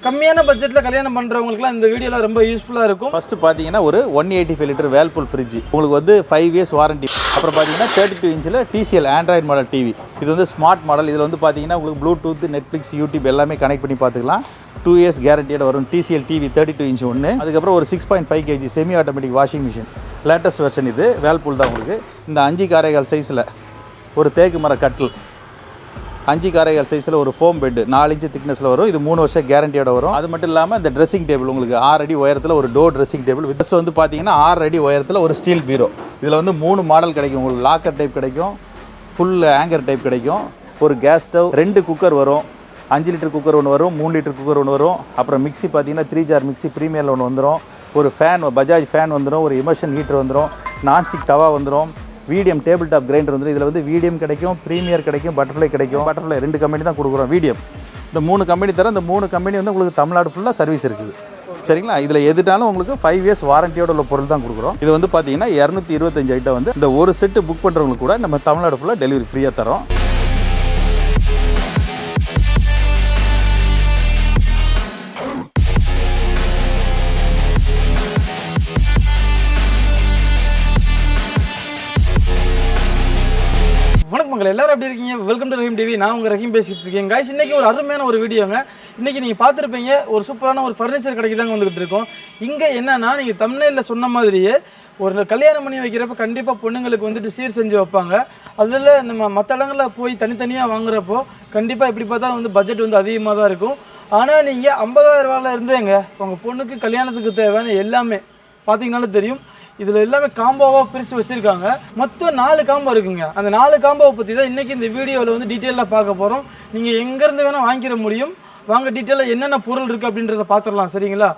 கம்மியான பட்ஜெட்டில் கல்யாணம் பண்ணுறவங்களுக்குலாம் இந்த வீடியோலாம் ரொம்ப யூஸ்ஃபுல்லாக இருக்கும். ஃபஸ்ட்டு பார்த்தீங்கன்னா ஒரு 185 லிட்டர் வேல்பூல் ஃப்ரிட்ஜ் உங்களுக்கு வந்து 5 இயர்ஸ் வாரண்டி. அப்புறம் பார்த்தீங்கன்னா 32 இன்ச்சில் TCL ஆண்ட்ராய்டு மாடல் டிவி. இது வந்து ஸ்மார்ட் மாடல். இதில் வந்து பார்த்தீங்கன்னா உங்களுக்கு ப்ளூடூத், நெட்ஃப்ளிக்ஸ், யூடியூப் எல்லாமே கனெக்ட் பண்ணி பார்த்துக்கலாம். 2 இயர்ஸ் கேரண்டியோட வரும். TCL டிவி 32 இன்ச் ஒன்று. அதுக்கப்புறம் ஒரு 6.5 kg semi automatic washing machine, latest version. இது வேல்பூல் தான் உங்களுக்கு. இந்த 5 சைஸில் ஒரு தேக்கு மர கட்டில், 5 சைஸில் ஒரு ஃபோம் பெட் 4 இன்ச்சு திக்னஸில் வரும். இது 3 வருஷம் கேரண்டியோட வரும். அது மட்டும் இல்லாமல் இந்த ட்ரெஸ்ஸிங் டேபிள் உங்களுக்கு 6 அடி உயரத்தில் ஒரு டோர் ட்ரெஸ்ஸிங் டேபிள். வித் வந்து பார்த்தீங்கன்னா 6 அடி உயரத்தில் ஒரு ஸ்டீல் பீரோ. இதில் வந்து 3 மாடல் கிடைக்கும் உங்களுக்கு. லாக்கர் டைப் கிடைக்கும், ஃபுல் ஆங்கர் டைப் கிடைக்கும். ஒரு கேஸ் ஸ்டவ், 2 குக்கர் வரும். 5 லிட்டர் குக்கர் ஒன்று வரும், 3 லிட்டர் குக்கர் ஒன்று வரும். அப்புறம் மிக்ஸி பார்த்தீங்கன்னா 3 ஜார் மிக்ஸி ப்ரீமியரில் ஒன்று வந்துடும். ஒரு ஃபேன், பஜாஜ் ஃபேன் வந்துடும். ஒரு இமர்ஷன் ஹீட்டர் வந்துடும். நான்ஸ்டிக் தவா வந்துடும். வீடியம் டேபிள் டாப் கிரைண்டர் வந்துடும். இதில் வந்து வீடியம் கிடைக்கும், ப்ரீமியர் கிடைக்கும், பட்டர்ஃப்ளை கிடைக்கும். பட்டர்ஃப்ளை 2 கம்பெனி தான் கொடுக்குறோம். வீடியம் இந்த 3 கம்பெனி தர. இந்த 3 கம்பெனி வந்து உங்களுக்கு தமிழ்நாடு ஃபுல்லாக சர்வீஸ் இருக்குது. சரிங்களா? இதில் எதுனாலும் உங்களுக்கு 5 இயர்ஸ் வாரண்டியோட உள்ள பொருள் தான் கொடுக்குறோம். இது வந்து பார்த்தீங்கன்னா 225 ஐட்டம் வந்து இந்த ஒரு செட்டு புக் பண்ணுறவங்களுக்கு கூட நம்ம தமிழ்நாடு ஃபுல்லாக டெலிவரி ஃப்ரீயாக தரோம். வணக்கம் மக்கள், எல்லாரும் எப்படி இருக்கீங்க? Welcome to Rahim TV. நான் உங்கள் ரஹீம் பேசிகிட்டு இருக்கேன். கைஸ், இன்றைக்கி ஒரு அருமையான ஒரு வீடியோங்க. இன்றைக்கி நீங்கள் பார்த்துருப்பீங்க, ஒரு சூப்பரான ஒரு ஃபர்னிச்சர் கடைக்கு தாங்க வந்துகிட்டு இருக்கோம். இங்கே என்னன்னா, நீங்கள் தமிழ்நாட்டில் சொன்ன மாதிரியே ஒரு கல்யாணம் பண்ணி வைக்கிறப்ப கண்டிப்பாக பொண்ணுங்களுக்கு வந்துட்டு சீர் செஞ்சு வைப்பாங்க. அதில் நம்ம மற்ற இடங்களில் போய் தனித்தனியாக வாங்குறப்போ கண்டிப்பாக எப்படி பார்த்தா வந்து பட்ஜெட் வந்து அதிகமாக தான் இருக்கும். ஆனால் நீங்கள் 50,000 ரூபாயில் இருந்தேங்க உங்கள் பொண்ணுக்கு கல்யாணத்துக்கு தேவையான எல்லாமே பார்த்தீங்கன்னாலும் தெரியும். இதில் எல்லாமே காம்போவாக பிரித்து வச்சுருக்காங்க. மொத்தம் 4 காம்போ இருக்குங்க. அந்த 4 காம்போவை பற்றி தான் இன்றைக்கி இந்த வீடியோவில் வந்து டீட்டெயிலாக பார்க்க போகிறோம். நீங்கள் எங்கேருந்து வேணால் வாங்கிக்கிற முடியும். வாங்க டீட்டெயிலாக என்னென்ன பொருள் இருக்குது அப்படின்றத பார்த்துடலாம். சரிங்களா?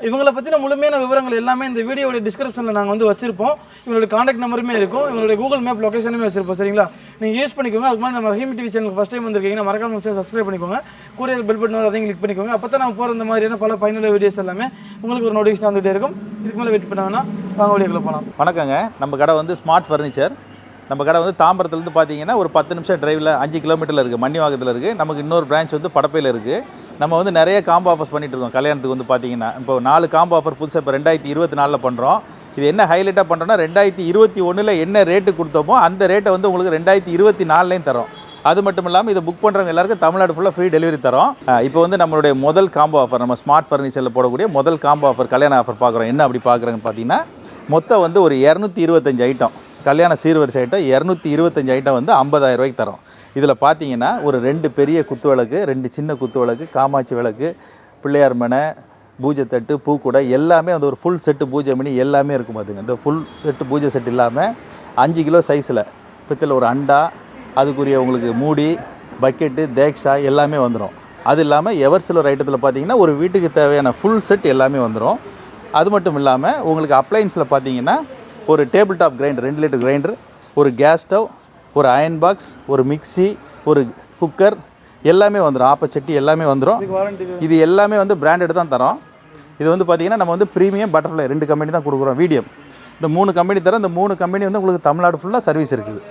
இவங்களை பற்றின முழுமையான விவரங்கள் எல்லாமே இந்த வீடியோடைய டிஸ்கிரிப்ஷனில் நாங்கள் வந்து வச்சுருப்போம். இவங்களுடைய காண்டாக்ட் நம்பருமே இருக்கும், இவங்களுடைய கூகுள் மேப் லொக்கேஷனுமே வச்சுருப்போம். சரிங்களா? நீங்கள் யூஸ் பண்ணிக்கோங்க. அதுக்கு மாதிரி நம்ம ரஹீம் டிவி சேனலுக்கு ஃபஸ்ட் டைம் வந்திருக்கீங்கன்னா மறக்காம சப்ஸ்கிரைப் பண்ணிக்கோங்க. கூட பெல் பட்டன் வரும், அதையும் கிளிக் பண்ணிக்கோங்க. அப்போ தான் நம்ம போகிற இந்த மாதிரியான பல பயனுள்ள வீடியோஸ் எல்லாமே உங்களுக்கு ஒரு நோட்டிஃபிகேஷன் வந்துகிட்டே இருக்கும். இதுக்கு மேலே வெயிட் பண்ணாங்கன்னா வாங்க வீடியோக்குள்ள போகலாம். வணக்கங்க. நம்ம கடை வந்து ஸ்மார்ட் ஃபர்னிச்சர். நம்ம கடை வந்து தாம்பரத்துலேருந்து பார்த்தீங்கன்னா ஒரு 10 நிமிஷம் டிரைவில் 5 கிலோமீட்டரில் இருக்குது. மன்னிவாக்கத்தில் இருக்குது. நமக்கு இன்னொரு பிரான்ச் வந்து படப்பையில் இருக்குது. நம்ம வந்து நிறைய காம்போ ஆஃபர்ஸ் பண்ணிகிட்டு இருக்கோம். கல்யாணத்துக்கு வந்து பார்த்தீங்கன்னா இப்போ 4 காம்போ ஆஃபர் புதுசாக இப்போ 2024 பண்ணுறோம். இது என்ன ஹைலைட்டாக பண்ணுறோன்னா, 2021 என்ன ரேட்டு கொடுத்தோமோ அந்த ரேட்டை வந்து உங்களுக்கு 2024 தரோம். அது மட்டும் இல்லாமல் இதை புக் பண்ணுறவங்க எல்லாருக்கும் தமிழ்நாடு ஃபுல்லாக ஃப்ரீ டெலிவரி தரோம். இப்போ வந்து நம்மளுடைய முதல் காம்போ ஆஃபர், நம்ம ஸ்மார்ட் ஃபர்னிச்சரில் போடக்கூடிய முதல் காம்போ ஆஃபர், கல்யாண ஆஃபர் பார்க்குறோம். என்ன அப்படி பார்க்குறேன்னு பார்த்தீங்கன்னா, மொத்தம் வந்து ஒரு 225 ஐட்டம் கல்யாண சீர்வரிசை ஐட்டம் 225 ஐட்டம் வந்து 50,000 ரூபாய்க்கு தரோம். இதில் பார்த்தீங்கன்னா ஒரு 2 பெரிய குத்து விளக்கு, 2 சின்ன குத்து விளக்கு, காமாட்சி விளக்கு, பிள்ளையார் மனை, பூஜை தட்டு, பூக்கூடை எல்லாமே வந்து ஒரு ஃபுல் செட்டு பூஜை மணி எல்லாமே இருக்கும். பார்த்துங்க, இந்த ஃபுல் செட்டு பூஜை செட் இல்லாமல் 5 கிலோ சைஸில் பித்தளை ஒரு அண்டா, அதுக்குரிய உங்களுக்கு மூடி, பக்கெட்டு, தேக்ஷா எல்லாமே வந்துடும். அது இல்லாமல் எவர் சிலர் ஐட்டத்தில் பார்த்தீங்கன்னா ஒரு வீட்டுக்கு தேவையான ஃபுல் செட் எல்லாமே வந்துடும். அது மட்டும் இல்லாமல் உங்களுக்கு அப்ளைன்ஸில் பார்த்தீங்கன்னா ஒரு table top grinder, 2 litre grinder, ஒரு கேஸ் ஸ்டவ், ஒரு அயன் பாக்ஸ், ஒரு மிக்ஸி, ஒரு குக்கர் எல்லாமே வந்துடும். ஆப்பச்சட்டி எல்லாமே வந்துடும். இது எல்லாமே வந்து பிராண்டட் தான் தரோம். இது வந்து பார்த்திங்கன்னா நம்ம வந்து ப்ரீமியம், பட்டர்ஃப்ளை 2 கம்பெனி தான் கொடுக்குறோம். வீடியம் இந்த 3 கம்பெனி தரோம். இந்த 3 கம்பெனி வந்து உங்களுக்கு தமிழ்நாடு ஃபுல்லாக சர்வீஸ் இருக்குது.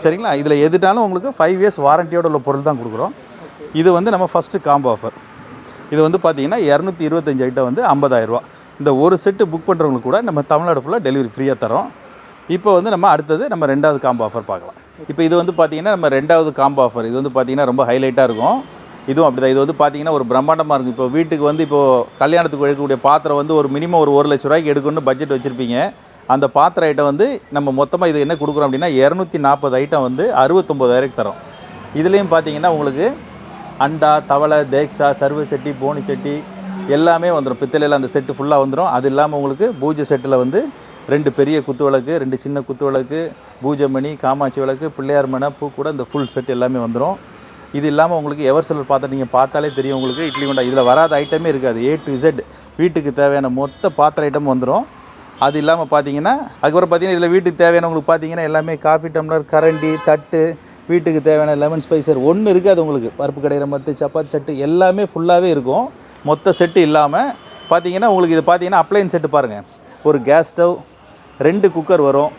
சரிங்களா? இதில் எதுனாலும் உங்களுக்கு 5 இயர்ஸ் வாரண்டியோட உள்ள பொருள் தான் கொடுக்குறோம். இது வந்து நம்ம ஃபஸ்ட்டு காம்போ ஆஃபர். இது வந்து பார்த்திங்கன்னா 225 ஐட்டம் வந்து 50,000 ரூபா. இந்த ஒரு செட்டு புக் பண்ணுறவங்களுக்கு கூட நம்ம தமிழ்நாடு ஃபுல்லாக டெலிவரி ஃப்ரீயாக தரோம். இப்போ வந்து நம்ம அடுத்தது நம்ம 2வது காம்போ ஆஃபர் பார்க்கலாம். இப்போ இது வந்து பார்த்திங்கன்னா நம்ம 2வது காம்போ ஆஃபர். இது வந்து பார்த்திங்கன்னா ரொம்ப ஹைலைட்டாக இருக்கும். இதுவும் அப்படி தான். இது வந்து பார்த்திங்கன்னா ஒரு பிரம்மாண்டமாக இருக்கும். இப்போ வீட்டுக்கு வந்து இப்போது கல்யாணத்துக்கு எடுக்கக்கூடிய பாத்திரம் வந்து ஒரு மினிமம் ஒரு 1 லட்ச ரூபாய்க்கு எடுக்கணும்னு பட்ஜெட் வச்சுருப்பீங்க. அந்த பாத்திர ஐட்டம் வந்து நம்ம மொத்தமாக இது என்ன கொடுக்குறோம் அப்படின்னா 240 ஐட்டம் வந்து 69,000 தரோம். இதுலேயும் பார்த்திங்கன்னா உங்களுக்கு அண்டா, தவளை, தேக்ஷா, சர்வ சட்டி, போனி சட்டி எல்லாமே வந்துடும். பித்தளையில் அந்த செட்டு ஃபுல்லாக வந்துடும். அது இல்லாமல் உங்களுக்கு பூஜை செட்டில் வந்து 2 பெரிய குத்து விளக்கு, 2 சின்ன குத்து விளக்கு, பூஜை மணி, காமாட்சி விளக்கு, பிள்ளையார் மனை, பூ கூட இந்த ஃபுல் செட் எல்லாமே வந்துடும். இது இல்லாமல் உங்களுக்கு எவர் சிலர் பார்த்தா நீங்கள் பார்த்தாலே தெரியும் உங்களுக்கு இட்லி குண்டா. இதில் வராத ஐட்டமே இருக்காது. A to Z வீட்டுக்கு தேவையான மொத்த பாத்திர ஐட்டம் வந்துடும். அது இல்லாமல் பார்த்தீங்கன்னா அதுக்கப்புறம் பார்த்தீங்கன்னா இதில் வீட்டுக்கு தேவையான உங்களுக்கு பார்த்தீங்கன்னா எல்லாமே காஃபி டம்ளர், கரண்டி, தட்டு, வீட்டுக்கு தேவையான லெமன் ஸ்பைசர் ஒன்று இருக்காது உங்களுக்கு. பருப்பு கடையிற மற்ற சப்பாத்தி செட்டு எல்லாமே ஃபுல்லாகவே இருக்கும். மொத்த செட்டு இல்லாமல் பார்த்தீங்கன்னா உங்களுக்கு இது பார்த்தீங்கன்னா அப்ளைன் செட்டு பாருங்கள். ஒரு கேஸ் ஸ்டவ், 2 குக்கர் வரும்,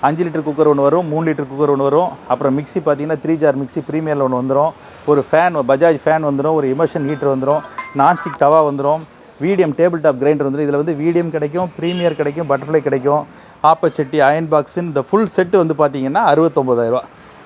5 லிட்டர் குக்கர் ஒன்று வரும், 3 லிட்டர் குக்கர் ஒன்று வரும். அப்புறம் மிக்ஸி பார்த்தீங்கன்னா 3 ஜார் மிக்ஸி ப்ரீமியரில் ஒன்று வந்துடும். ஒரு ஃபேன், பஜாஜ் ஃபேன் வந்துடும். ஒரு இமர்ஷன் ஹீட்டர் வந்துடும். நான்ஸ்டிக் தவா வந்துடும், வீடியம் டேபிள் டாப் கிரைண்டர் வந்துடும். இதில் வந்து வீடியம் கிடைக்கும், ப்ரீமியர் கிடைக்கும், பட்டர்ஃப்ளை கிடைக்கும், ஆப்பர்சட்டி, அயன் பாக்ஸுன்னு இந்த ஃபுல் செட்டு வந்து பார்த்தீங்கன்னா 69,000 ரூபா.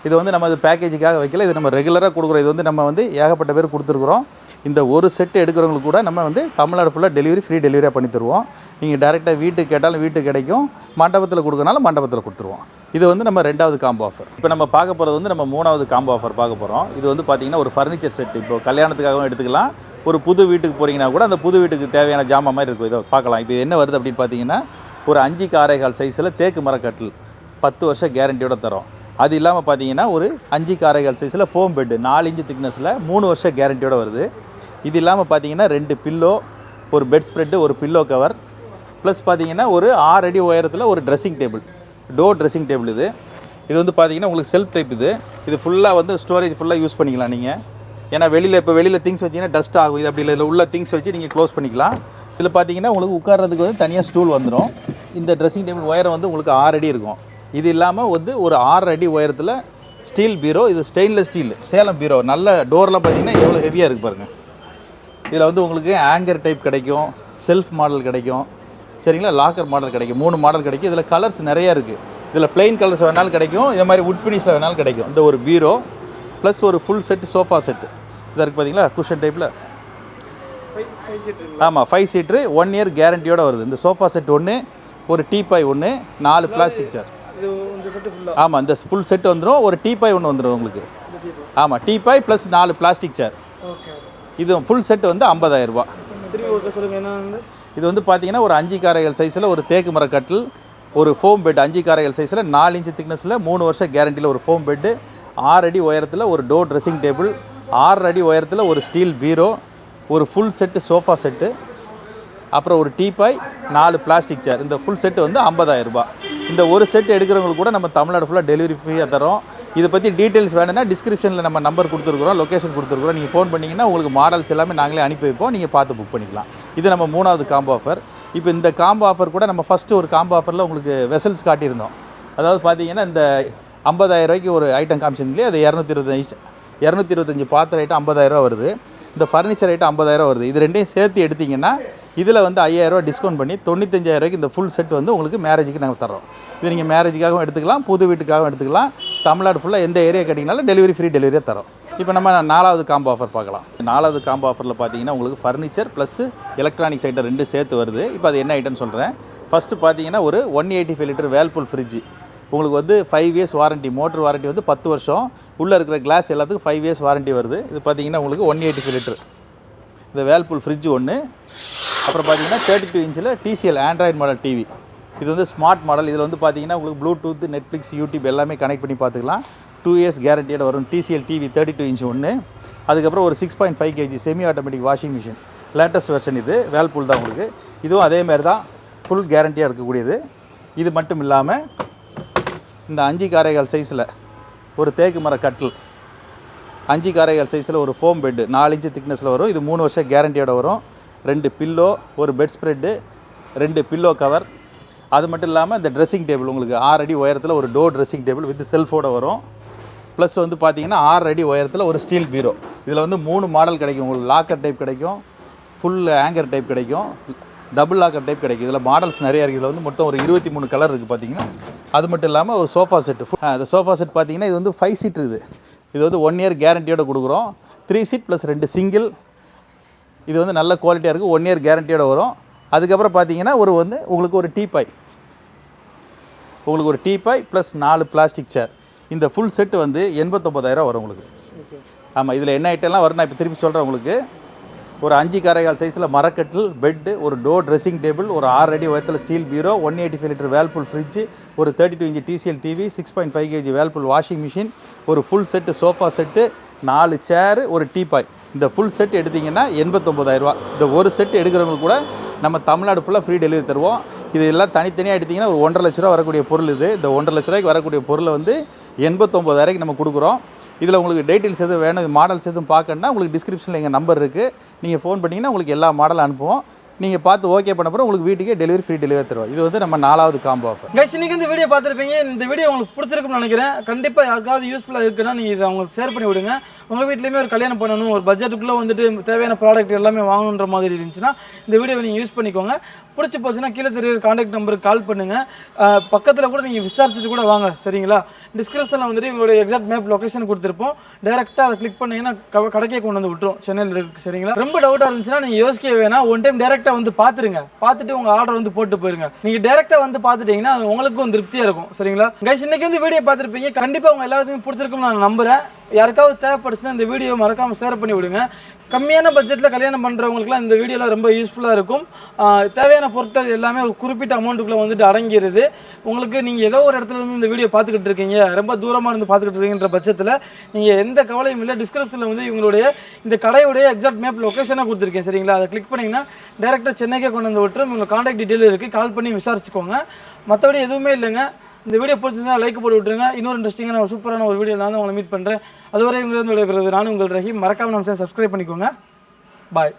இது வந்து நம்ம அது பேக்கேஜுக்காக வைக்கல, இது நம்ம ரெகுலராக கொடுக்குறோம். இது வந்து நம்ம வந்து ஏகப்பட்ட பேர் கொடுத்துருக்குறோம். இந்த ஒரு செட்டு எடுக்கிறவங்களுக்கு கூட நம்ம வந்து தமிழ்நாடு ஃபுல்லாக டெலிவரி, ஃப்ரீ டெலிவரியாக பண்ணி தருவோம். நீங்கள் டேரெக்டாக வீட்டுக்கு கேட்டாலும் வீட்டுக்கு கிடைக்கும், மண்டபத்தில் கொடுக்கறனால மண்டபத்தில் கொடுத்துருவோம். இது வந்து நம்ம 2வது காம்போ ஆஃபர். இப்போ நம்ம பார்க்க போகிறது வந்து நம்ம 3வது காம்போ ஆஃபர் பார்க்க போகிறோம். இது வந்து பார்த்திங்கன்னா ஒரு ஃபர்னிச்சர் செட். இப்போ கல்யாணத்துக்காகவும் எடுத்துக்கலாம், ஒரு புது வீட்டுக்கு போகிறீங்கன்னா கூட அந்த புது வீட்டுக்கு தேவையான ஜாமான் மாதிரி இருக்கும். இதை பார்க்கலாம். இப்போ என்ன வருது அப்படின்னு பார்த்தீங்கன்னா, ஒரு 5க்கு 6.25 சைஸில் தேக்கு மரக்கட்டில் 10 வருஷம் கேரண்டியோட தரோம். அது இல்லாமல் பார்த்தீங்கன்னா ஒரு 5க்கு 6.25 சைஸில் ஃபோம் பெட்டு 4 இன்ச்சு திக்னஸில் 3 வருஷம் கேரண்டியோட வருது. இது இல்லாமல் பார்த்தீங்கன்னா 2 பில்லோ, ஒரு பெட் ஸ்ப்ரெட்டு, ஒரு பில்லோ கவர், ப்ளஸ் பார்த்தீங்கன்னா ஒரு 6 அடி உயரத்தில் ஒரு dressing table, door dressing table. இது வந்து பார்த்தீங்கன்னா உங்களுக்கு செல்ஃப் டைப். இது ஃபுல்லாக வந்து ஸ்டோரேஜ் ஃபுல்லாக யூஸ் பண்ணிக்கலாம் நீங்கள். ஏன்னா வெளியில் திங்ஸ் வச்சிங்கன்னா டஸ்ட் ஆகும். இது அப்படி இல்லை, இதில் உள்ள திங்ஸ் வச்சு நீங்கள் க்ளோஸ் பண்ணிக்கலாம். இதில் பார்த்தீங்கன்னா உங்களுக்கு உட்கார்றதுக்கு வந்து தனியாக ஸ்டூல் வந்துடும். இந்த ட்ரெஸ்ஸிங் டேபிள் உயரம் வந்து உங்களுக்கு 6 அடி இருக்கும். இது இல்லாமல் வந்து ஒரு 6 அடி உயரத்தில் ஸ்டீல் பீரோ. இது ஸ்டெயின்லெஸ் ஸ்டீல் சேலம் பீரோ. நல்ல டோர்லாம் பார்த்தீங்கன்னா எவ்வளோ ஹெவியாக இருக்குது பாருங்கள். இதில் வந்து உங்களுக்கு ஆங்கர் டைப் கிடைக்கும், செல்ஃப் மாடல் கிடைக்கும், சரிங்களா, லாக்கர் மாடல் கிடைக்கும். 3 மாடல் கிடைக்கும். இதில் கலர்ஸ் நிறையா இருக்குது. இதில் பிளெயின் கலர்ஸ் வேணாலும் கிடைக்கும், இதே மாதிரி வுட் ஃபினிஷில் வேணாலும் கிடைக்கும். இந்த ஒரு பீரோ ப்ளஸ் ஒரு ஃபுல் செட்டு சோஃபா செட்டு இதாக இருக்குது பார்த்தீங்களா, குஷன் டைப்பில். ஆமாம், 5 சீட்ரு 1 இயர் கேரண்டியோடு வருது. இந்த சோஃபா செட் ஒன்று, ஒரு டீபாய் ஒன்று, 4 பிளாஸ்டிக் சேர். ஆமாம், இந்த ஃபுல் செட் வந்துடும். ஒரு டீபாய் ஒன்று வந்துடும் உங்களுக்கு. ஆமாம், டீபாய் ப்ளஸ் 4 பிளாஸ்டிக் சேர். இது ஃபுல் செட் வந்து 50,000 ரூபா. இது வந்து பார்த்தீங்கன்னா ஒரு 5க்கு 6.25 சைஸில் ஒரு தேக்கு மரக்கட்டில், ஒரு ஃபோம் பெட் 5க்கு 6.25 சைஸில் 4 இன்ச்சு திக்னஸில் 3 வருஷம் கேரண்டியில் ஒரு ஃபோம் பெட்டு, 6 அடி உயரத்தில் ஒரு டோர் ட்ரெஸ்ஸிங் டேபிள், 6 அடி உயரத்தில் ஒரு ஸ்டீல் பீரோ, ஒரு ஃபுல் செட்டு சோஃபா செட்டு, அப்புறம் ஒரு டீபாய், 4 பிளாஸ்டிக் சேர். இந்த ஃபுல் செட்டு வந்து 50,000 ரூபா. இந்த ஒரு செட் எடுக்கிறவங்களுக்கு கூட நம்ம தமிழ்நாடு ஃபுல்லாக டெலிவரி ஃப்ரீயாக தரோம். இதை பற்றி டீட்டெயில்ஸ் வேணும்னா டிஸ்கிரிப்ஷனில் நம்ம நம்பர் கொடுத்துருக்குறோம், லொக்கேஷன் கொடுத்துருக்குறோம். நீங்கள் ஃபோன் பண்ணிங்கன்னா உங்களுக்கு மாடல்ஸ் எல்லாமே நாங்களே அனுப்பி வைப்போம், நீங்கள் பார்த்து புக் பண்ணிக்கலாம். இது நம்ம 3வது காம்போ ஆஃபர். இப்போ இந்த காம்போ ஆஃபர் கூட நம்ம ஃபஸ்ட்டு ஒரு காம்போ ஆஃபரில் உங்களுக்கு வெசல்ஸ் காட்டியிருந்தோம். அதாவது பார்த்தீங்கன்னா இந்த 50,000 ரூபாய்க்கு ஒரு ஐட்டம் காமிச்சிருந்தே அது 225 பாத்திர ஐட்டம் 50,000 ரூபா வருது. இந்த ஃபர்னிச்சர் ஐட்டம் 50,000 வருது. இது ரெண்டையும் சேர்த்து எடுத்திங்கன்னா இதில் வந்து 5,000 ரூபா டிஸ்கவுண்ட் பண்ணி 95,000 ரூபாய்க்கு இந்த ஃபுல் செட் வந்து உங்களுக்கு மேரேஜுக்கு நாங்கள் தரோம். இது நீங்கள் மேரேஜுக்காகவும் எடுத்துக்கலாம், புது வீட்டுக்காகவும் எடுத்துக்கலாம். தமிழ்நாடு ஃபுல்லாக எந்த ஏரியா கேட்டிங்கனாலும் டெலிவரி, ஃப்ரீ டெலிவரியாக தரோம். இப்போ நம்ம 4வது காம்போ ஆஃபர் பார்க்கலாம். 4வது காம்போ ஆஃபரில் பார்த்தீங்கன்னா உங்களுக்கு ஃபர்னிச்சர் ப்ளஸ் எலக்ட்ரானிக்ஸ் ஐட்டம் 2 சேர்த்து வருது. இப்போ அது என்ன ஐட்டம்னு சொல்கிறேன். ஃபஸ்ட்டு பார்த்தீங்கன்னா ஒரு 185 லிட்டர் வேல்பூல் ஃப்ரிட்ஜு உங்களுக்கு வந்து 5 இயர்ஸ் வாரண்ட்டி, மோட்டர் வாரண்ட்டி வந்து 10 வருஷம், உள்ளே இருக்கிற கிளாஸ் எல்லாத்துக்கும் 5 இயர்ஸ் வாரண்ட்டி வருது. இது பார்த்தீங்கன்னா உங்களுக்கு 185 லிட்டர் இந்த வேல்பூல் ஃப்ரிட்ஜ் ஒன்று. அப்புறம் பார்த்தீங்கன்னா 32 இன்ச்சில் டிசிஎல் ஆண்ட்ராய்டு மாடல் டிவி. இது வந்து ஸ்மார்ட் மாடல். இதில் வந்து பார்த்தீங்கன்னா உங்களுக்கு ப்ளூடூத், நெட்ஃப்ளிக்ஸ், யூடியூப் எல்லாமே கனெக்ட் பண்ணி பார்த்துக்கலாம். 2 இயர்ஸ் கேரண்டியோட வரும். டிசிஎல் டிவி 32 இன்ச் ஒன்று. அதுக்கப்புறம் ஒரு 6.5 kg semi automatic washing machine, latest version. இது வேல்பூல் தான் உங்களுக்கு. இதுவும் அதேமாதிரி தான் ஃபுல் கேரண்டியாக இருக்கக்கூடியது. இது மட்டும் இல்லாமல் இந்த 5க்கு 6.25 சைஸில் ஒரு தேக்கு மர கட்டில், 5க்கு 6.25 சைஸில் ஒரு ஃபோம் பெட்டு 4 இன்ச்சு திக்னஸில் வரும். இது 3 வருஷம் கேரண்டியோட வரும். 2 பில்லோ, ஒரு பெட் ஸ்ப்ரெட்டு, 2 பில்லோ கவர். அது மட்டும் இல்லாமல் இந்த ட்ரெஸ்ஸிங் டேபிள் உங்களுக்கு 6 அடி உயரத்தில் ஒரு டோர் ட்ரெஸ்ஸிங் டேபிள் வித் செல்ஃபோடு வரும். ப்ளஸ் வந்து பார்த்தீங்கன்னா 6 அடி உயரத்தில் ஒரு ஸ்டீல் பீரோ. இதில் வந்து 3 மாடல் கிடைக்கும் உங்களுக்கு. லாக்கர் டைப் கிடைக்கும், ஃபுல் ஆங்கர் டைப் கிடைக்கும், டபுள் லாக்கர் டைப் கிடைக்கும். இதில் மாடல்ஸ் நிறையா இருக்குது. இதில் வந்து மொத்தம் ஒரு 23 கலர் இருக்குது பார்த்தீங்கன்னா. அது மட்டும் இல்லாமல் ஒரு சோஃபா செட்டு. இந்த சோஃபா செட் பார்த்தீங்கன்னா இது வந்து 5 சீட் இருக்குது. இது வந்து 1 இயர் கேரண்டியோட கொடுக்குறோம். 3 சீட் ப்ளஸ் 2 சிங்கிள். இது வந்து நல்ல குவாலிட்டியாக இருக்குது, 1 இயர் கேரண்டியோட வரும். அதுக்கப்புறம் பார்த்தீங்கன்னா உங்களுக்கு ஒரு டீபாய் ப்ளஸ் 4 பிளாஸ்டிக் சேர். இந்த ஃபுல் செட்டு வந்து 89,000 வரும் உங்களுக்கு. ஆமாம், இதில் என்ன ஐட்டம்லாம் வரும் நான் இப்போ திருப்பி சொல்கிறேன் உங்களுக்கு. ஒரு 5க்கு 6.25 சைஸில் மரக்கட்டில், பெட்டு, ஒரு டோர் ட்ரெஸ்ஸிங் டேபிள், ஒரு 6 அடி உயரத்தில் ஸ்டீல் பீரோ, 185 லிட்டர் வேல்பூல் ஃப்ரிட்ஜ், ஒரு 32 inch TCL TV, 6.5 kg Whirlpool washing machine, ஒரு ஃபுல் செட்டு சோஃபா செட்டு, 4 சேரு, ஒரு டீபாய். இந்த ஃபுல் செட் எடுத்திங்கன்னா 89,000 ரூபா. இந்த ஒரு செட் எடுக்கிறவங்களுக்கு கூட நம்ம தமிழ்நாடு ஃபுல்லாக ஃப்ரீ டெலிவரி தருவோம். இது எல்லாம் தனித்தனியாக எடுத்திங்கன்னா ஒரு 1,50,000 ரூபா வரக்கூடிய பொருள் இது. இந்த 1,50,000 ரூபாய்க்கு வரக்கூடிய பொருளை வந்து 89,000 நம்ம கொடுக்குறோம். இதில் உங்களுக்கு டீட்டெயில்ஸ் எதுவும் வேணும், மாடல்ஸ் எதுவும் பார்க்கணுன்னா உங்களுக்கு டிஸ்கிரிப்ஷனில் எங்கள் நம்பர் இருக்குது. நீங்கள் ஃபோன் பண்ணிங்கன்னா உங்களுக்கு எல்லா மாடலும் அனுப்புவோம். நீங்கள் பார்த்து ஓகே பண்ண அப்புறம் உங்களுக்கு வீட்டுக்கே டெலிவரி ஃப்ரீ டெலிவரி தருவோம். இது வந்து நம்ம 4வது காம்போ ஆஃபர். கைஸ் இன்னைக்கு இந்த வீடியோ பார்த்துருப்பீங்க. இந்த வீடியோ உங்களுக்கு பிடிச்சிருக்குன்னு நினைக்கிறேன். கண்டிப்பாக யாருக்காவது யூஸ்ஃபுல்லாக இருக்குன்னா நீங்கள் இதை அவங்களுக்கு ஷேர் பண்ணி விடுங்க. உங்கள் வீட்லேயுமே ஒரு கல்யாணம் பண்ணணும், ஒரு பட்ஜெட்டுக்குள்ளே வந்துட்டு தேவையான ப்ராடக்ட் எல்லாமே வாங்கணுன்ற மாதிரி இருந்துச்சுன்னா இந்த வீடியோவை நீங்கள் யூஸ் பண்ணிக்கோங்க. பிடிச்சி போச்சுன்னா கீழே தெரியுற கான்டாக்ட் நம்பருக்கு கால் பண்ணுங்கள். பக்கத்தில் கூட நீங்கள் விசாரிச்சுட்டு கூட வாங்க, சரிங்களா? டிஸ்கிரிப்ஷனில் வந்துட்டு உங்களுடைய எக்ஸாக்ட் மேப் லொக்கேஷன் கொடுத்துருப்போம். டேரெக்டாக அதை கிளிக் பண்ணிங்கன்னா கடைக்கே கொண்டு வந்து விட்டுரும், சென்னையில் இருக்குது, சரிங்களா? ரொம்ப டவுட்டாக இருந்துச்சுன்னா நீங்கள் யோசிக்க வேணாம், ஒன் டைம் டேரெக்டாக வந்து பார்த்துருங்க. பார்த்துட்டு உங்கள் ஆர்டர் வந்து போட்டு போயிருங்க. நீங்கள் டேரெக்டாக வந்து பார்த்துட்டீங்கன்னா உங்களுக்கும் திருப்தியாக இருக்கும், சரிங்களா? கைஸ் இன்னைக்கு வந்து வீடியோ பார்த்துருப்பீங்க. கண்டிப்பாக உங்கள் எல்லாத்துக்கும் பிடிச்சிருக்குன்னு நான் நம்புகிறேன். யாருக்காவது தேவைப்படுச்சுன்னா இந்த வீடியோ மறக்காமல் ஷேர் பண்ணி விடுங்க. கம்மியான பட்ஜெட்டில் கல்யாணம் பண்ணுறவங்களுக்குலாம் இந்த வீடியோலாம் ரொம்ப யூஸ்ஃபுல்லாக இருக்கும். தேவையான பொருட்கள் எல்லாமே ஒரு குறிப்பிட்ட அமௌண்ட்டுக்குள்ளே வந்துட்டு அடங்கிடுது. உங்களுக்கு நீங்கள் ஏதோ ஒரு இடத்துல இருந்து இந்த வீடியோ பார்த்துக்கிட்டு இருக்கீங்க, ரொம்ப தூரமாக இருந்து பார்த்துக்கிட்டு இருக்கீங்கன்ற பட்சத்தில் நீங்கள் எந்த கவலையும் இல்லை. டிஸ்கிரிப்ஷனில் வந்து இவங்களுடைய இந்த கடையுடைய எக்ஸாக்ட் மேப் லொக்கேஷனாக கொடுத்துருக்கேன், சரிங்களா? அதை கிளிக் பண்ணிங்கன்னா டேரெக்டாக சென்னைக்கே கொண்டு வந்து விட்டுரும். உங்கள் கான்டாக்ட் டீட்டெயில் இருக்குது, கால் பண்ணி விசாரிச்சுக்கோங்க. மற்றபடி எதுவுமே இல்லைங்க. இந்த வீடியோ பிடிச்சிருந்தா லைக் போட்டு விட்டுருங்க. இன்னொரு இன்ட்ரெஸ்டிங்கான ஒரு சூப்பரான ஒரு வீடியோ நான் உங்களை மீட் பண்ணுறேன். அதுவரை உங்களிருந்து விடைபெறுவது நான் உங்கள் ரஹீம். மறக்காமல் நம்ம சேனல் சப்ஸ்கிரைப் பண்ணிக்கோங்க. பாய்.